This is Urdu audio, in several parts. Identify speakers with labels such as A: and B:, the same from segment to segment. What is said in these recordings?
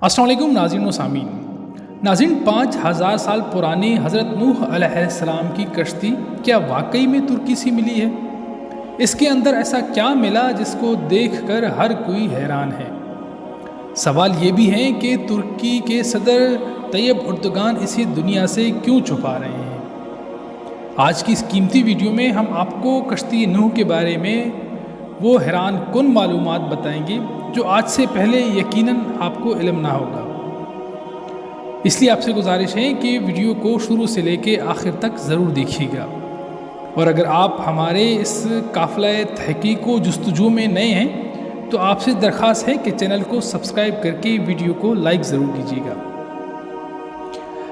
A: السلام علیکم ناظرین و سامعین۔ ناظرین، 5000 سال پرانی حضرت نوح علیہ السلام کی کشتی کیا واقعی میں ترکی سے ملی ہے؟ اس کے اندر ایسا کیا ملا جس کو دیکھ کر ہر کوئی حیران ہے؟ سوال یہ بھی ہے کہ ترکی کے صدر طیب اردگان اسے دنیا سے کیوں چھپا رہے ہیں؟ آج کی اس قیمتی ویڈیو میں ہم آپ کو کشتی نوح کے بارے میں وہ حیران کن معلومات بتائیں گے جو آج سے پہلے یقیناً آپ کو علم نہ ہوگا۔ اس لیے آپ سے گزارش ہے کہ ویڈیو کو شروع سے لے کے آخر تک ضرور دیکھیے گا، اور اگر آپ ہمارے اس قافلہ تحقیق و جستجو میں نئے ہیں تو آپ سے درخواست ہے کہ چینل کو سبسکرائب کر کے ویڈیو کو لائک ضرور کیجیے گا۔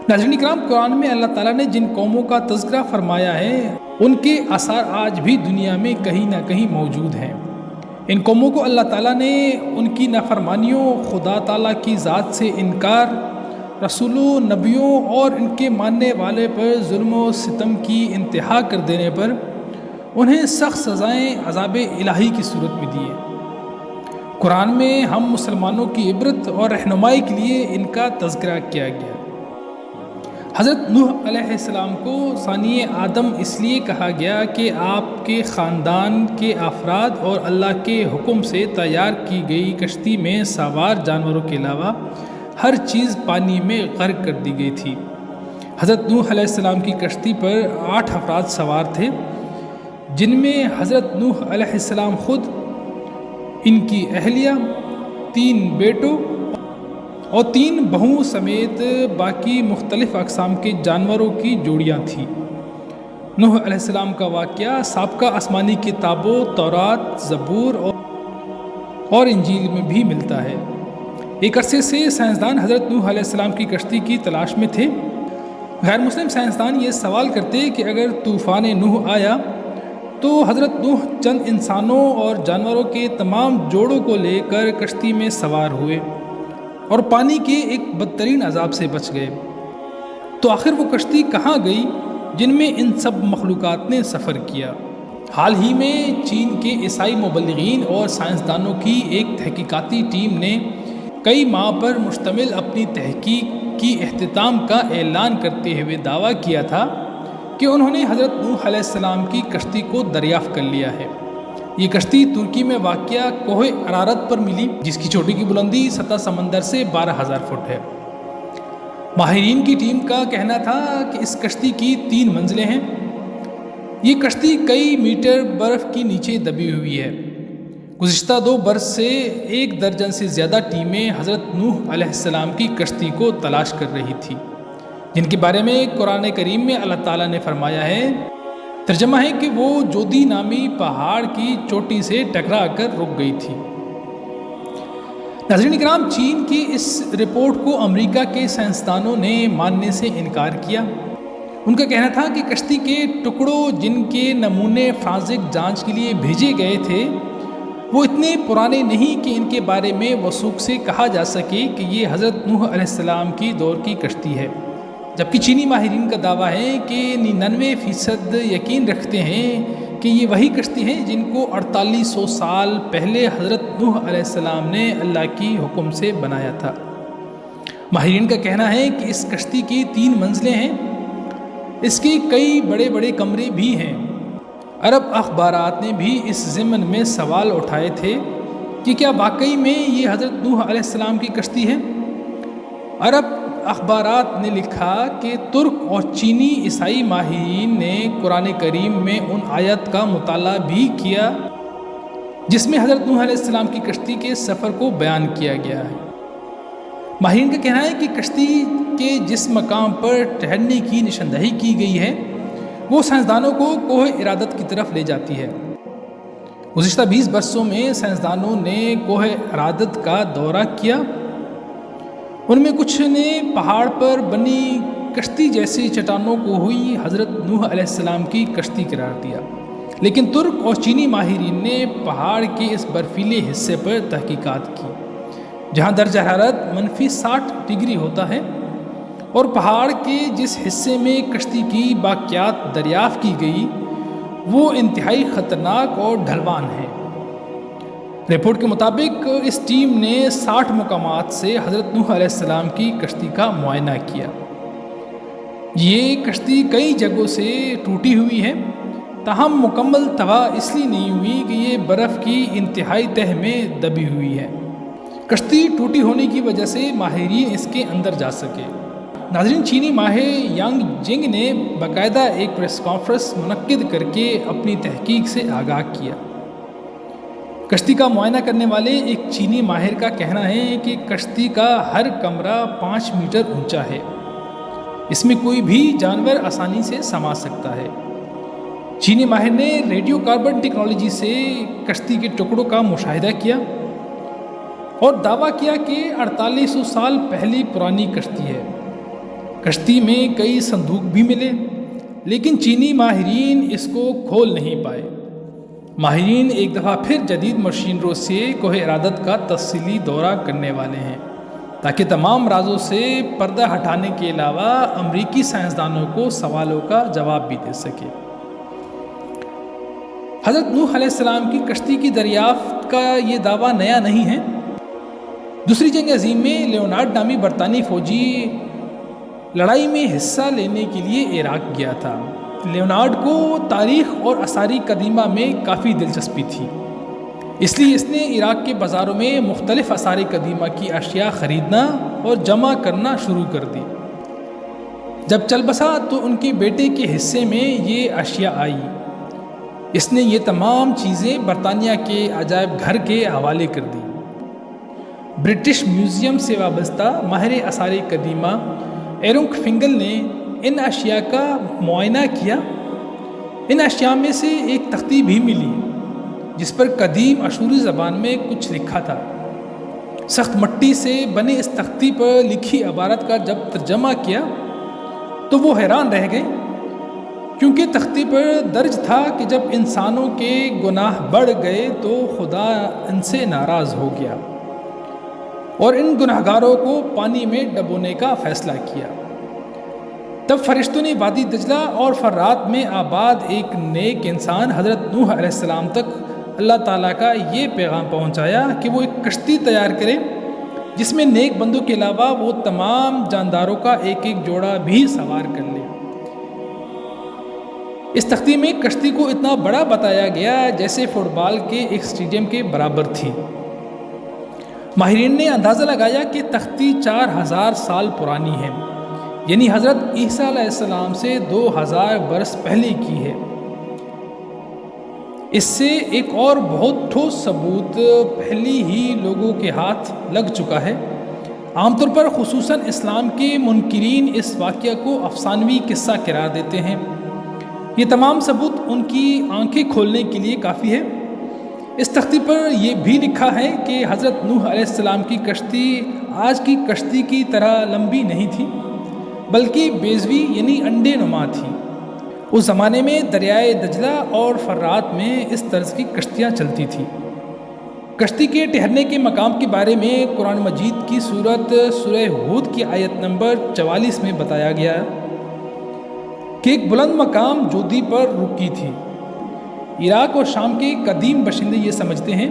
A: ناظرین اکرام، قرآن میں اللہ تعالیٰ نے جن قوموں کا تذکرہ فرمایا ہے ان کے آثار آج بھی دنیا میں کہیں نہ کہیں موجود ہیں۔ ان قوموں کو اللہ تعالیٰ نے ان کی نافرمانیوں، خدا تعالیٰ کی ذات سے انکار، رسولوں، نبیوں اور ان کے ماننے والے پر ظلم و ستم کی انتہا کر دینے پر انہیں سخت سزائیں عذاب الہی کی صورت میں دیے۔ قرآن میں ہم مسلمانوں کی عبرت اور رہنمائی کے لیے ان کا تذکرہ کیا گیا۔ حضرت نوح علیہ السلام کو ثانی آدم اس لیے کہا گیا کہ آپ کے خاندان کے افراد اور اللہ کے حکم سے تیار کی گئی کشتی میں سوار جانوروں کے علاوہ ہر چیز پانی میں غرق کر دی گئی تھی۔ حضرت نوح علیہ السلام کی کشتی پر 8 افراد سوار تھے، جن میں حضرت نوح علیہ السلام خود، ان کی اہلیہ، 3 بیٹوں اور 3 بہوؤں سمیت باقی مختلف اقسام کے جانوروں کی جوڑیاں تھیں۔ نوح علیہ السلام کا واقعہ سابقہ آسمانی کتابوں تورات، زبور اور انجیل میں بھی ملتا ہے۔ ایک عرصے سے سائنسدان حضرت نوح علیہ السلام کی کشتی کی تلاش میں تھے۔ غیر مسلم سائنسدان یہ سوال کرتے کہ اگر طوفان نوح آیا تو حضرت نوح چند انسانوں اور جانوروں کے تمام جوڑوں کو لے کر کشتی میں سوار ہوئے اور پانی کے ایک بدترین عذاب سے بچ گئے، تو آخر وہ کشتی کہاں گئی جن میں ان سب مخلوقات نے سفر کیا؟ حال ہی میں چین کے عیسائی مبلغین اور سائنسدانوں کی ایک تحقیقاتی ٹیم نے کئی ماہ پر مشتمل اپنی تحقیق کی اختتام کا اعلان کرتے ہوئے دعویٰ کیا تھا کہ انہوں نے حضرت نوح علیہ السلام کی کشتی کو دریافت کر لیا ہے۔ یہ کشتی ترکی میں واقع کوہ ارارات پر ملی، جس کی چوٹی کی بلندی سطح سمندر سے 12,000 فٹ ہے۔ ماہرین کی ٹیم کا کہنا تھا کہ اس کشتی کی 3 منزلیں ہیں۔ یہ کشتی کئی میٹر برف کی نیچے دبی ہوئی ہے۔ گزشتہ 2 برس سے 1 درجن سے زیادہ ٹیمیں حضرت نوح علیہ السلام کی کشتی کو تلاش کر رہی تھی، جن کے بارے میں قرآن کریم میں اللہ تعالیٰ نے فرمایا ہے، ترجمہ ہے کہ وہ جودی نامی پہاڑ کی چوٹی سے ٹکرا کر رک گئی تھی۔ ناظرین اکرام، چین کی اس رپورٹ کو امریکہ کے سائنسدانوں نے ماننے سے انکار کیا۔ ان کا کہنا تھا کہ کشتی کے ٹکڑوں جن کے نمونے فورینسک جانچ کے لیے بھیجے گئے تھے وہ اتنے پرانے نہیں کہ ان کے بارے میں وثوق سے کہا جا سکے کہ یہ حضرت نوح علیہ السلام کی دور کی کشتی ہے، جبکہ چینی ماہرین کا دعویٰ ہے کہ 99% یقین رکھتے ہیں کہ یہ وہی کشتی ہیں جن کو 4800 سال پہلے حضرت نوح علیہ السلام نے اللہ کی حکم سے بنایا تھا۔ ماہرین کا کہنا ہے کہ اس کشتی کی 3 منزلیں ہیں، اس کے کئی بڑے بڑے کمرے بھی ہیں۔ عرب اخبارات نے بھی اس ضمن میں سوال اٹھائے تھے کہ کیا واقعی میں یہ حضرت نوح علیہ السلام کی کشتی ہے؟ عرب اخبارات نے لکھا کہ ترک اور چینی عیسائی ماہرین نے قرآن کریم میں ان آیات کا مطالعہ بھی کیا جس میں حضرت نوح علیہ السلام کی کشتی کے سفر کو بیان کیا گیا ہے۔ ماہرین کا کہنا ہے کہ کشتی کے جس مقام پر ٹھہرنے کی نشاندہی کی گئی ہے وہ سائنسدانوں کو کوہ ارادت کی طرف لے جاتی ہے۔ گزشتہ 20 برسوں میں سائنسدانوں نے کوہ ارادت کا دورہ کیا۔ ان میں کچھ نے پہاڑ پر بنی کشتی جیسی چٹانوں کو ہوئی حضرت نوح علیہ السلام کی کشتی قرار دیا، لیکن ترک اور چینی ماہرین نے پہاڑ کے اس برفیلے حصے پر تحقیقات کی جہاں درجہ حرارت -60 ڈگری ہوتا ہے، اور پہاڑ کے جس حصے میں کشتی کی باقیات دریافت کی گئی وہ انتہائی خطرناک اور ڈھلوان ہے۔ رپورٹ کے مطابق اس ٹیم نے 60 مقامات سے حضرت نوح علیہ السلام کی کشتی کا معائنہ کیا۔ یہ کشتی کئی جگہوں سے ٹوٹی ہوئی ہے، تاہم مکمل تباہ اس لیے نہیں ہوئی کہ یہ برف کی انتہائی تہہ میں دبی ہوئی ہے۔ کشتی ٹوٹی ہونے کی وجہ سے ماہرین اس کے اندر جا سکے۔ ناظرین، چینی ماہر یانگ جنگ نے باقاعدہ ایک پریس کانفرنس منعقد کر کے اپنی تحقیق سے آگاہ کیا۔ کشتی کا معائنہ کرنے والے ایک چینی ماہر کا کہنا ہے کہ کشتی کا ہر کمرہ 5 میٹر اونچا ہے، اس میں کوئی بھی جانور آسانی سے سما سکتا ہے۔ چینی ماہر نے ریڈیو کاربن ٹیکنالوجی سے کشتی کے ٹکڑوں کا مشاہدہ کیا اور دعویٰ کیا کہ 4800 سال پہلی پرانی کشتی ہے۔ کشتی میں کئی صندوق بھی ملے، لیکن چینی ماہرین اس کو کھول نہیں پائے۔ ماہرین ایک دفعہ پھر جدید مشینروں سے کوہ ارادت کا تفصیلی دورہ کرنے والے ہیں تاکہ تمام رازوں سے پردہ ہٹانے کے علاوہ امریکی سائنسدانوں کو سوالوں کا جواب بھی دے سکے۔ حضرت نوح علیہ السلام کی کشتی کی دریافت کا یہ دعویٰ نیا نہیں ہے۔ دوسری جنگ عظیم میں لیونارڈ نامی برطانوی فوجی لڑائی میں حصہ لینے کے لیے عراق گیا تھا۔ لیونارڈ کو تاریخ اور آثار قدیمہ میں کافی دلچسپی تھی، اس لیے اس نے عراق کے بازاروں میں مختلف آثار قدیمہ کی اشیاء خریدنا اور جمع کرنا شروع کر دی۔ جب چل بسا تو ان کے بیٹے کے حصے میں یہ اشیاء آئی۔ اس نے یہ تمام چیزیں برطانیہ کے عجائب گھر کے حوالے کر دی۔ برٹش میوزیم سے وابستہ ماہر آثار قدیمہ ایرنک فنگل نے ان اشیاء کا معائنہ کیا۔ ان اشیاء میں سے ایک تختی بھی ملی جس پر قدیم اشوری زبان میں کچھ لکھا تھا۔ سخت مٹی سے بنے اس تختی پر لکھی عبارت کا جب ترجمہ کیا تو وہ حیران رہ گئے، کیونکہ تختی پر درج تھا کہ جب انسانوں کے گناہ بڑھ گئے تو خدا ان سے ناراض ہو گیا اور ان گناہگاروں کو پانی میں ڈبونے کا فیصلہ کیا۔ تب فرشتوں نے وادی دجلہ اور فرات میں آباد ایک نیک انسان حضرت نوح علیہ السلام تک اللہ تعالیٰ کا یہ پیغام پہنچایا کہ وہ ایک کشتی تیار کرے جس میں نیک بندوں کے علاوہ وہ تمام جانداروں کا ایک ایک جوڑا بھی سوار کر لے۔ اس تختی میں کشتی کو اتنا بڑا بتایا گیا جیسے فٹ بال کے ایک اسٹیڈیم کے برابر تھی۔ ماہرین نے اندازہ لگایا کہ تختی 4000 سال پرانی ہے، یعنی حضرت عیسیٰ علیہ السلام سے 2000 برس پہلے کی ہے۔ اس سے ایک اور بہت ٹھوس ثبوت پہلی ہی لوگوں کے ہاتھ لگ چکا ہے۔ عام طور پر خصوصاً اسلام کے منکرین اس واقعہ کو افسانوی قصہ قرار دیتے ہیں۔ یہ تمام ثبوت ان کی آنکھیں کھولنے کے لیے کافی ہے۔ اس تختی پر یہ بھی لکھا ہے کہ حضرت نوح علیہ السلام کی کشتی آج کی کشتی کی طرح لمبی نہیں تھی، بلکہ بیضوی یعنی انڈے نما تھی۔ اس زمانے میں دریائے دجلہ اور فرات میں اس طرز کی کشتیاں چلتی تھیں۔ کشتی کے ٹھہرنے کے مقام کے بارے میں قرآن مجید کی سورہ ہود کی آیت نمبر 44 میں بتایا گیا کہ ایک بلند مقام جودی پر رکی تھی۔ عراق اور شام کے قدیم باشندے یہ سمجھتے ہیں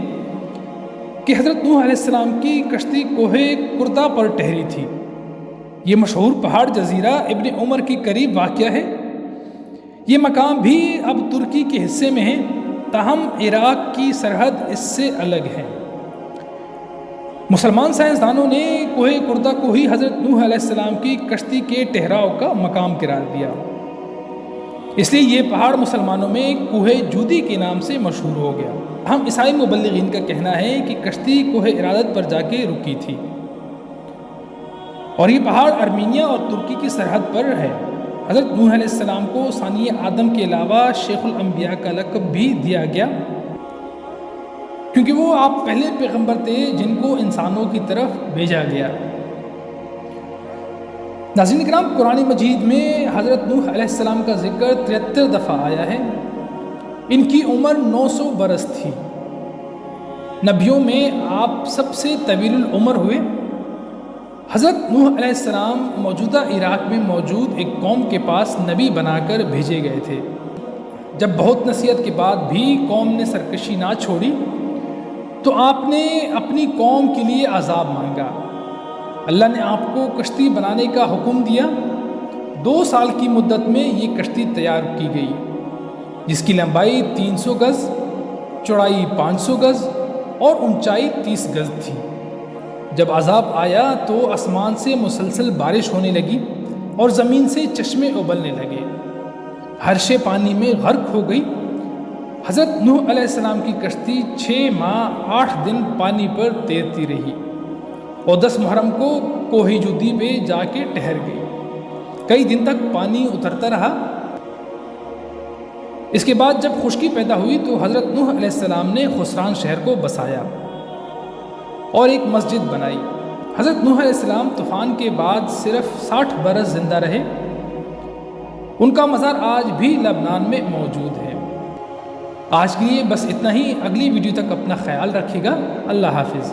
A: کہ حضرت نوح علیہ السلام کی کشتی کوہ کردہ پر ٹھہری تھی۔ یہ مشہور پہاڑ جزیرہ ابن عمر کے قریب واقع ہے۔ یہ مقام بھی اب ترکی کے حصے میں ہے، تاہم عراق کی سرحد اس سے الگ ہے۔ مسلمان سائنسدانوں نے کوہ کردہ کو ہی حضرت نوح علیہ السلام کی کشتی کے ٹھہراؤ کا مقام قرار دیا، اس لیے یہ پہاڑ مسلمانوں میں کوہ جودی کے نام سے مشہور ہو گیا۔ ہم عیسائی مبلغین کا کہنا ہے کہ کشتی کوہ ارادت پر جا کے رکی تھی، اور یہ پہاڑ ارمینیا اور ترکی کی سرحد پر ہے۔ حضرت نوح علیہ السلام کو ثانی آدم کے علاوہ شیخ الانبیاء کا لقب بھی دیا گیا، کیونکہ وہ آپ پہلے پیغمبر تھے جن کو انسانوں کی طرف بھیجا گیا۔ ناظرین کرام، قرآن مجید میں حضرت نوح علیہ السلام کا ذکر 73 دفعہ آیا ہے۔ ان کی عمر 900 برس تھی۔ نبیوں میں آپ سب سے طویل العمر ہوئے۔ حضرت نوح علیہ السلام موجودہ عراق میں موجود ایک قوم کے پاس نبی بنا کر بھیجے گئے تھے۔ جب بہت نصیحت کے بعد بھی قوم نے سرکشی نہ چھوڑی تو آپ نے اپنی قوم کے لیے عذاب مانگا۔ اللہ نے آپ کو کشتی بنانے کا حکم دیا۔ 2 سال کی مدت میں یہ کشتی تیار کی گئی، جس کی لمبائی 300 گز، چوڑائی 500 گز اور اونچائی 30 گز تھی۔ جب عذاب آیا تو آسمان سے مسلسل بارش ہونے لگی اور زمین سے چشمے ابلنے لگے، ہر شے پانی میں غرق ہو گئی۔ حضرت نوح علیہ السلام کی کشتی 6 ماہ 8 دن پانی پر تیرتی رہی اور 10 محرم کو کوہ جودی پہ جا کے ٹھہر گئی۔ کئی دن تک پانی اترتا رہا۔ اس کے بعد جب خشکی پیدا ہوئی تو حضرت نوح علیہ السلام نے خسران شہر کو بسایا اور ایک مسجد بنائی۔ حضرت نوح علیہ السلام طوفان کے بعد صرف 60 برس زندہ رہے۔ ان کا مزار آج بھی لبنان میں موجود ہے۔ آج کے لیے بس اتنا ہی۔ اگلی ویڈیو تک اپنا خیال رکھیے گا۔ اللہ حافظ۔